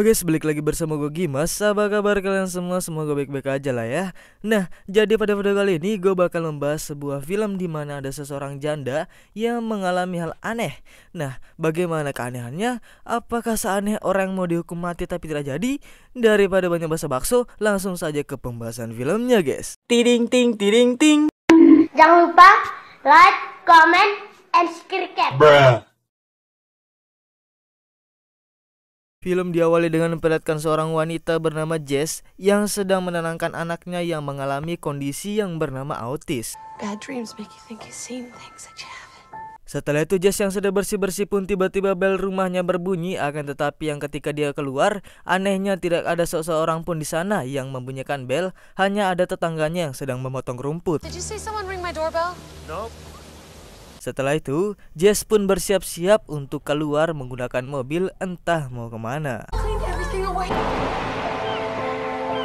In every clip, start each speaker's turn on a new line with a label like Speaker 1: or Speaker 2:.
Speaker 1: Halo guys, balik lagi bersama gue Gimas. Apa kabar kalian semua? Semoga baik-baik aja lah ya. Nah, jadi pada video kali ini gue bakal membahas sebuah film di mana ada seseorang janda yang mengalami hal aneh. Nah, bagaimana keanehannya? Apakah seaneh orang yang mau dihukum mati tapi tidak jadi? Daripada banyak basa bakso, langsung saja ke pembahasan filmnya guys. Tiding ting tiding ting.
Speaker 2: Jangan lupa like, comment, and subscribe.
Speaker 1: Film diawali dengan memperlihatkan seorang wanita bernama Jess yang sedang menenangkan anaknya yang mengalami kondisi yang bernama autis.
Speaker 3: Bad dreams make you think you've seen things that you haven't.
Speaker 1: Setelah itu Jess yang sedang bersih-bersih pun tiba-tiba bel rumahnya berbunyi, akan tetapi yang ketika dia keluar, anehnya tidak ada seseorang pun di sana yang membunyikan bel, hanya ada tetangganya yang sedang memotong rumput.
Speaker 3: Did you see someone ring my doorbell?
Speaker 4: Nope.
Speaker 1: Setelah itu, Jess pun bersiap-siap untuk keluar menggunakan mobil entah mau kemana.
Speaker 3: Clean everything away.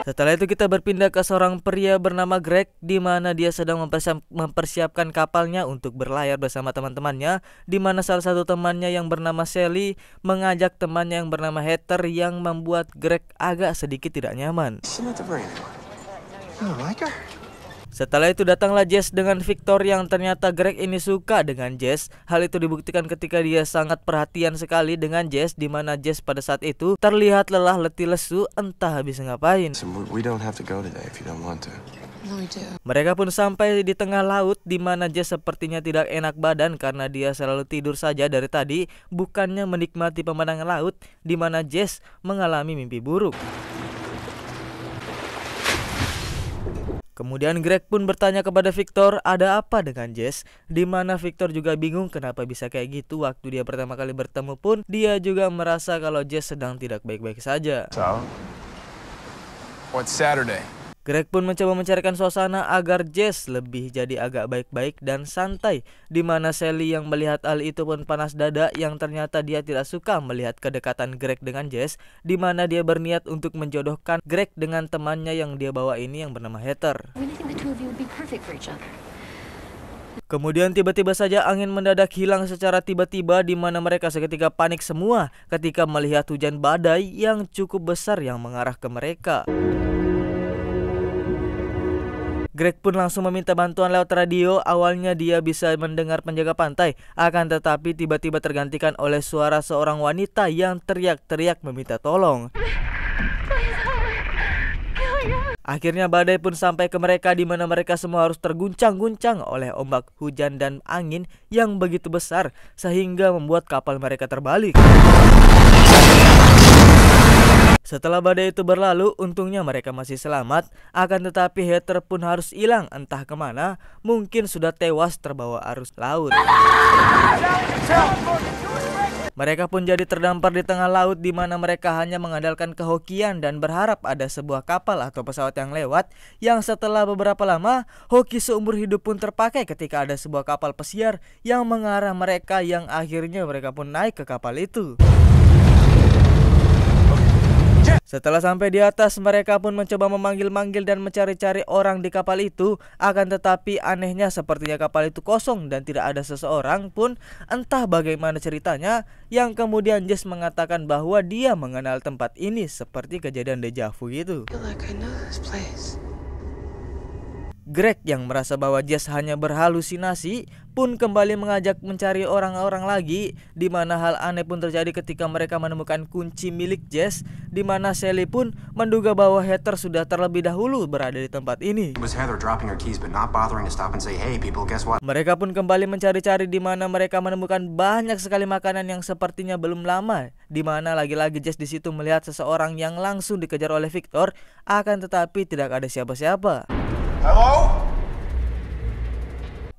Speaker 1: Setelah itu kita berpindah ke seorang pria bernama Greg, di mana dia sedang mempersiapkan kapalnya untuk berlayar bersama teman-temannya, di mana salah satu temannya yang bernama Sally mengajak temannya yang bernama Heather yang membuat Greg agak sedikit tidak nyaman. Setelah itu datanglah Jess dengan Victor yang ternyata Greg ini suka dengan Jess. Hal itu dibuktikan ketika dia sangat perhatian sekali dengan Jess, di mana Jess pada saat itu terlihat lelah letih lesu entah habis ngapain. Mereka pun sampai di tengah laut, di mana Jess sepertinya tidak enak badan karena dia selalu tidur saja dari tadi, bukannya menikmati pemandangan laut, di mana Jess mengalami mimpi buruk. Kemudian Greg pun bertanya kepada Victor ada apa dengan Jess, di mana Victor juga bingung kenapa bisa kayak gitu. Waktu dia pertama kali bertemu pun dia juga merasa kalau Jess sedang tidak baik-baik saja.
Speaker 4: So, what's Saturday?
Speaker 1: Greg pun mencoba mencarikan suasana agar Jess lebih jadi agak baik-baik dan santai, di mana Sally yang melihat hal itu pun panas dada, yang ternyata dia tidak suka melihat kedekatan Greg dengan Jess, di mana dia berniat untuk menjodohkan Greg dengan temannya yang dia bawa ini yang bernama Heather. Kemudian tiba-tiba saja angin mendadak hilang secara tiba-tiba, di mana mereka seketika panik semua ketika melihat hujan badai yang cukup besar yang mengarah ke mereka. Greg pun langsung meminta bantuan lewat radio. Awalnya dia bisa mendengar penjaga pantai, akan tetapi tiba-tiba tergantikan oleh suara seorang wanita yang teriak-teriak meminta tolong. Akhirnya badai pun sampai ke mereka, di mana mereka semua harus terguncang-guncang oleh ombak hujan dan angin yang begitu besar sehingga membuat kapal mereka terbalik. Setelah badai itu berlalu, untungnya mereka masih selamat, akan tetapi Heather pun harus hilang entah kemana, mungkin sudah tewas terbawa arus laut. Mereka pun jadi terdampar di tengah laut, di mana mereka hanya mengandalkan kehokian dan berharap ada sebuah kapal atau pesawat yang lewat, yang setelah beberapa lama, hoki seumur hidup pun terpakai ketika ada sebuah kapal pesiar yang mengarah mereka, yang akhirnya mereka pun naik ke kapal itu. Setelah sampai di atas, mereka pun mencoba memanggil-manggil dan mencari-cari orang di kapal itu, akan tetapi anehnya sepertinya kapal itu kosong dan tidak ada seseorang pun. Entah bagaimana ceritanya, yang kemudian Jess mengatakan bahwa dia mengenal tempat ini seperti kejadian deja vu gitu. Greg yang merasa bahwa Jess hanya berhalusinasi pun kembali mengajak mencari orang-orang lagi, di mana hal aneh pun terjadi ketika mereka menemukan kunci milik Jess, di mana Sally pun menduga bahwa Heather sudah terlebih dahulu berada di tempat ini. Mereka pun kembali mencari-cari, di mana mereka menemukan banyak sekali makanan yang sepertinya belum lama, di mana lagi-lagi Jess di situ melihat seseorang yang langsung dikejar oleh Victor, akan tetapi tidak ada siapa-siapa.
Speaker 4: Hello?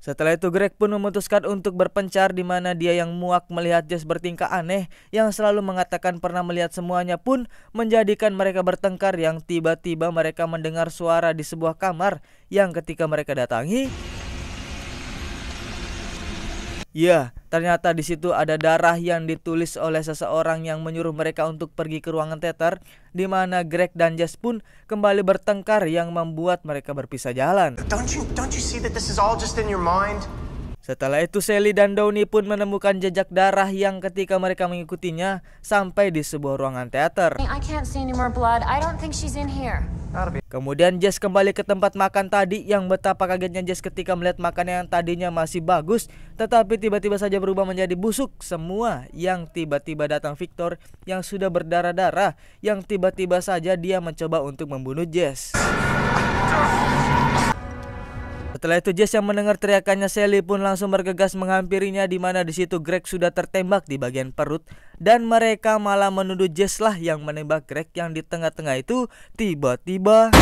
Speaker 1: Setelah itu Greg pun memutuskan untuk berpencar, di mana dia yang muak melihat Jess bertingkah aneh yang selalu mengatakan pernah melihat semuanya pun menjadikan mereka bertengkar, yang tiba-tiba mereka mendengar suara di sebuah kamar yang ketika mereka datangi, ya, ternyata di situ ada darah yang ditulis oleh seseorang yang menyuruh mereka untuk pergi ke ruangan teater, di mana Greg dan Jess pun kembali bertengkar yang membuat mereka berpisah jalan.
Speaker 4: Don't you see that this is all just in your mind?
Speaker 1: Setelah itu Sally dan Downey pun menemukan jejak darah yang ketika mereka mengikutinya sampai di sebuah ruangan teater.
Speaker 3: I can't see any more blood. I don't think she's in here.
Speaker 1: Kemudian Jess kembali ke tempat makan tadi, yang betapa kagetnya Jess ketika melihat makanan yang tadinya masih bagus tetapi tiba-tiba saja berubah menjadi busuk semua. Yang tiba-tiba datang Victor yang sudah berdarah-darah, yang tiba-tiba saja dia mencoba untuk membunuh Jess. Setelah itu Jess yang mendengar teriakannya Sally pun langsung bergegas menghampirinya, di mana di situ Greg sudah tertembak di bagian perut dan mereka malah menuduh Jess lah yang menembak Greg, yang di tengah-tengah itu tiba-tiba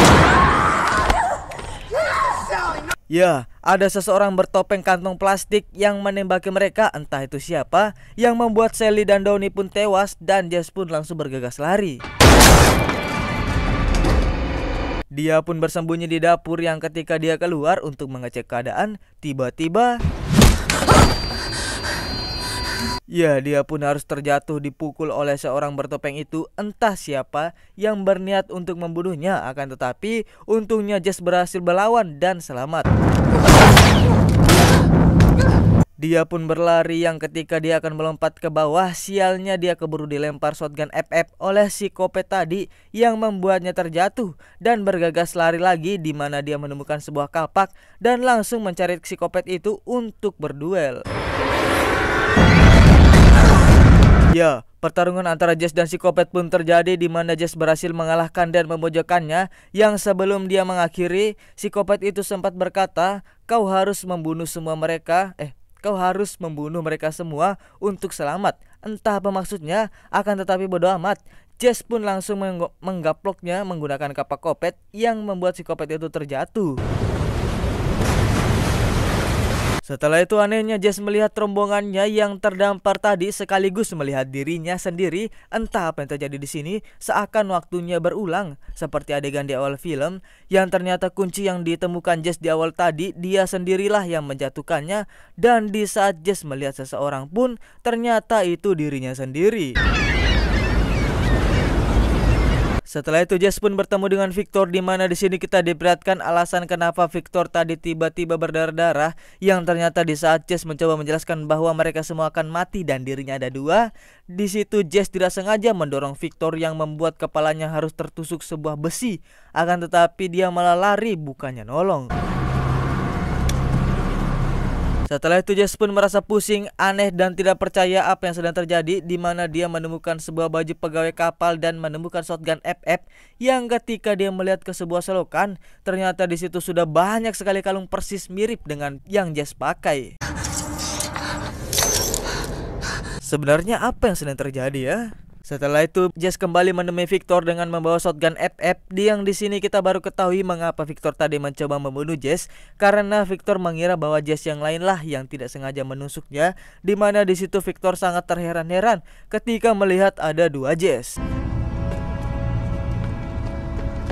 Speaker 1: ya, ada seseorang bertopeng kantong plastik yang menembaki mereka. Entah itu siapa, yang membuat Sally dan Downey pun tewas dan Jess pun langsung bergegas lari. Dia pun bersembunyi di dapur, yang ketika dia keluar untuk mengecek keadaan, tiba-tiba ya, dia pun harus terjatuh dipukul oleh seorang bertopeng itu. Entah siapa yang berniat untuk membunuhnya, akan tetapi untungnya Jess berhasil melawan dan selamat. Dia pun berlari, yang ketika dia akan melompat ke bawah, sialnya dia keburu dilempar shotgun FF oleh psikopat tadi yang membuatnya terjatuh dan bergegas lari lagi, di mana dia menemukan sebuah kapak dan langsung mencari psikopat itu untuk berduel. Ya, pertarungan antara Jess dan psikopat pun terjadi, di mana Jess berhasil mengalahkan dan memojokkannya, yang sebelum dia mengakhiri, psikopat itu sempat berkata, Kau harus membunuh mereka semua untuk selamat. Entah apa maksudnya, akan tetapi bodoh amat. Jess pun langsung menggaploknya menggunakan kapak kopet yang membuat psikopat itu terjatuh. Setelah itu anehnya Jess melihat rombongannya yang terdampar tadi sekaligus melihat dirinya sendiri. Entah apa yang terjadi di sini, seakan waktunya berulang seperti adegan di awal film, yang ternyata kunci yang ditemukan Jess di awal tadi dia sendirilah yang menjatuhkannya, dan di saat Jess melihat seseorang pun ternyata itu dirinya sendiri. Setelah itu Jess pun bertemu dengan Victor, di mana di sini kita diperlihatkan alasan kenapa Victor tadi tiba-tiba berdarah-darah, yang ternyata di saat Jess mencoba menjelaskan bahwa mereka semua akan mati dan dirinya ada dua, di situ Jess tidak sengaja mendorong Victor yang membuat kepalanya harus tertusuk sebuah besi, akan tetapi dia malah lari bukannya nolong. Setelah itu Jess pun merasa pusing, aneh dan tidak percaya apa yang sedang terjadi, di mana dia menemukan sebuah baju pegawai kapal dan menemukan shotgun FF, yang ketika dia melihat ke sebuah selokan, ternyata di situ sudah banyak sekali kalung persis mirip dengan yang Jess pakai. Sebenarnya apa yang sedang terjadi ya? Setelah itu Jess kembali menemui Victor dengan membawa shotgun FF, yang di sini kita baru ketahui mengapa Victor tadi mencoba membunuh Jess, karena Victor mengira bahwa Jess yang lain lah yang tidak sengaja menusuknya, di mana di situ Victor sangat terheran-heran ketika melihat ada dua Jess.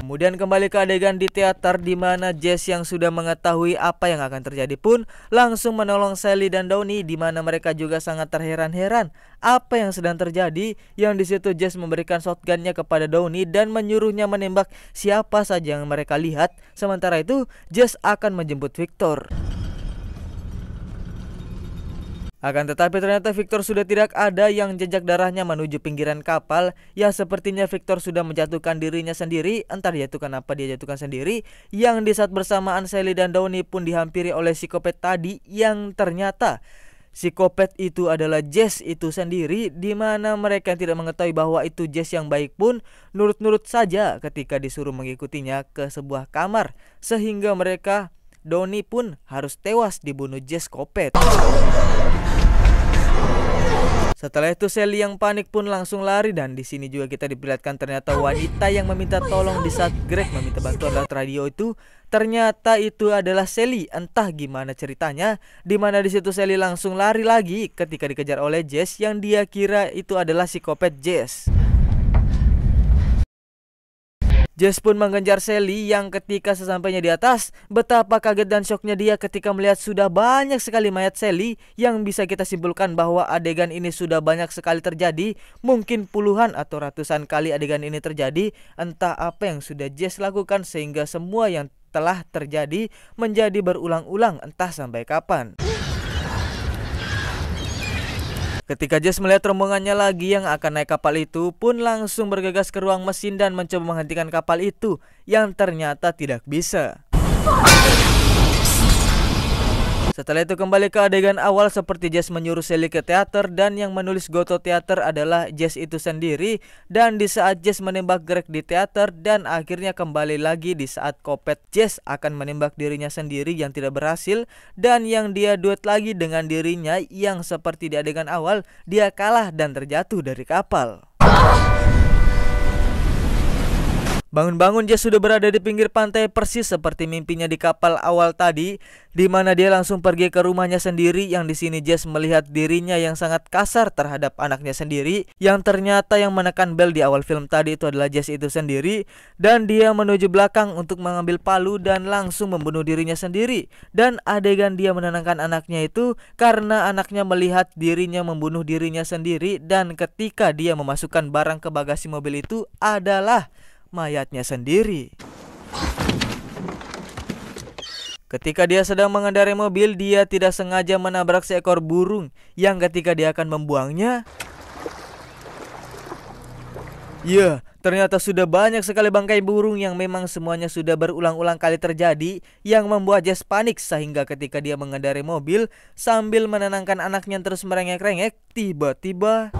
Speaker 1: Kemudian kembali ke adegan di teater, di mana Jess yang sudah mengetahui apa yang akan terjadi pun langsung menolong Sally dan Downey, di mana mereka juga sangat terheran-heran apa yang sedang terjadi, yang di situ Jess memberikan shotgunnya kepada Downey dan menyuruhnya menembak siapa saja yang mereka lihat. Sementara itu Jess akan menjemput Victor. Akan tetapi ternyata Victor sudah tidak ada, yang jejak darahnya menuju pinggiran kapal. Ya, sepertinya Victor sudah menjatuhkan dirinya sendiri. Entah dia jatuhkan apa, dia jatuhkan sendiri. Yang di saat bersamaan Sally dan Downey pun dihampiri oleh psikopat tadi, yang ternyata psikopat itu adalah Jess itu sendiri, di mana mereka tidak mengetahui bahwa itu Jess yang baik pun nurut-nurut saja ketika disuruh mengikutinya ke sebuah kamar, sehingga mereka, Downey pun harus tewas dibunuh Jess Kopet. Setelah itu Sally yang panik pun langsung lari, dan di sini juga kita diperlihatkan ternyata wanita yang meminta tolong di saat Greg meminta bantuan lewat radio itu ternyata itu adalah Sally. Entah gimana ceritanya, di mana di situ Sally langsung lari lagi ketika dikejar oleh Jess, yang dia kira itu adalah psikopat Jess. Jess pun mengejar Sally, yang ketika sesampainya di atas, betapa kaget dan syoknya dia ketika melihat sudah banyak sekali mayat Sally, yang bisa kita simpulkan bahwa adegan ini sudah banyak sekali terjadi, mungkin puluhan atau ratusan kali adegan ini terjadi. Entah apa yang sudah Jess lakukan sehingga semua yang telah terjadi menjadi berulang-ulang, entah sampai kapan. Ketika Jess melihat rombongannya lagi yang akan naik kapal itu pun langsung bergegas ke ruang mesin dan mencoba menghentikan kapal itu yang ternyata tidak bisa. Setelah itu kembali ke adegan awal seperti Jess menyuruh Sally ke teater dan yang menulis Goto teater adalah Jess itu sendiri. Dan di saat Jess menembak Greg di teater dan akhirnya kembali lagi di saat Kopet Jess akan menembak dirinya sendiri yang tidak berhasil. Dan yang dia duet lagi dengan dirinya yang seperti di adegan awal dia kalah dan terjatuh dari kapal. Bangun-bangun Jess sudah berada di pinggir pantai persis seperti mimpinya di kapal awal tadi, di mana dia langsung pergi ke rumahnya sendiri yang di sini Jess melihat dirinya yang sangat kasar terhadap anaknya sendiri, yang ternyata yang menekan bel di awal film tadi itu adalah Jess itu sendiri, dan dia menuju belakang untuk mengambil palu dan langsung membunuh dirinya sendiri. Dan adegan dia menenangkan anaknya itu karena anaknya melihat dirinya membunuh dirinya sendiri, dan ketika dia memasukkan barang ke bagasi mobil itu adalah mayatnya sendiri. Ketika dia sedang mengendarai mobil, dia tidak sengaja menabrak seekor burung yang ketika dia akan membuangnya, ternyata sudah banyak sekali bangkai burung yang memang semuanya sudah berulang-ulang kali terjadi, yang membuat Jess panik sehingga ketika dia mengendarai mobil sambil menenangkan anaknya yang terus merengek-rengek, tiba-tiba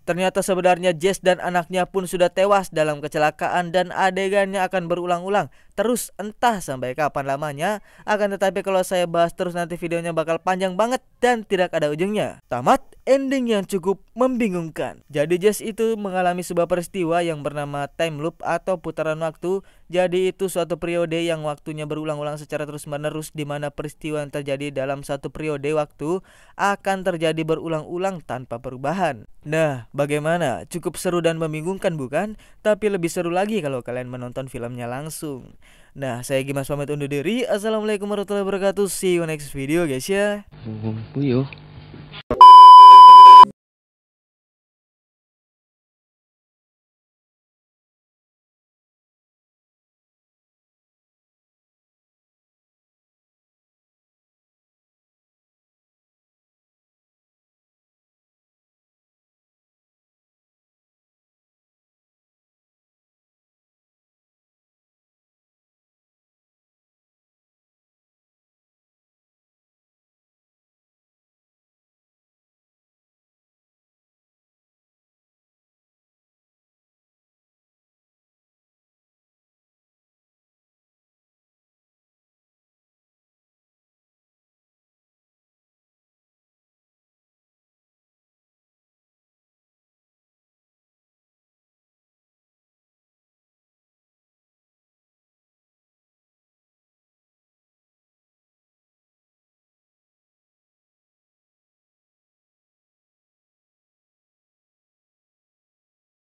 Speaker 1: ternyata sebenarnya Jess dan anaknya pun sudah tewas dalam kecelakaan dan adegannya akan berulang-ulang terus entah sampai kapan lamanya. Akan tetapi kalau saya bahas terus nanti videonya bakal panjang banget dan tidak ada ujungnya. Tamat ending yang cukup membingungkan. Jadi Jess itu mengalami sebuah peristiwa yang bernama time loop atau putaran waktu. Jadi itu suatu periode yang waktunya berulang-ulang secara terus-menerus, di mana peristiwa yang terjadi dalam satu periode waktu akan terjadi berulang-ulang tanpa perubahan. Nah, bagaimana? Cukup seru dan membingungkan bukan? Tapi lebih seru lagi kalau kalian menonton filmnya langsung. Nah, saya Gimas pamit undur diri. Assalamualaikum warahmatullahi wabarakatuh. See you next video guys ya.
Speaker 5: Buyuh.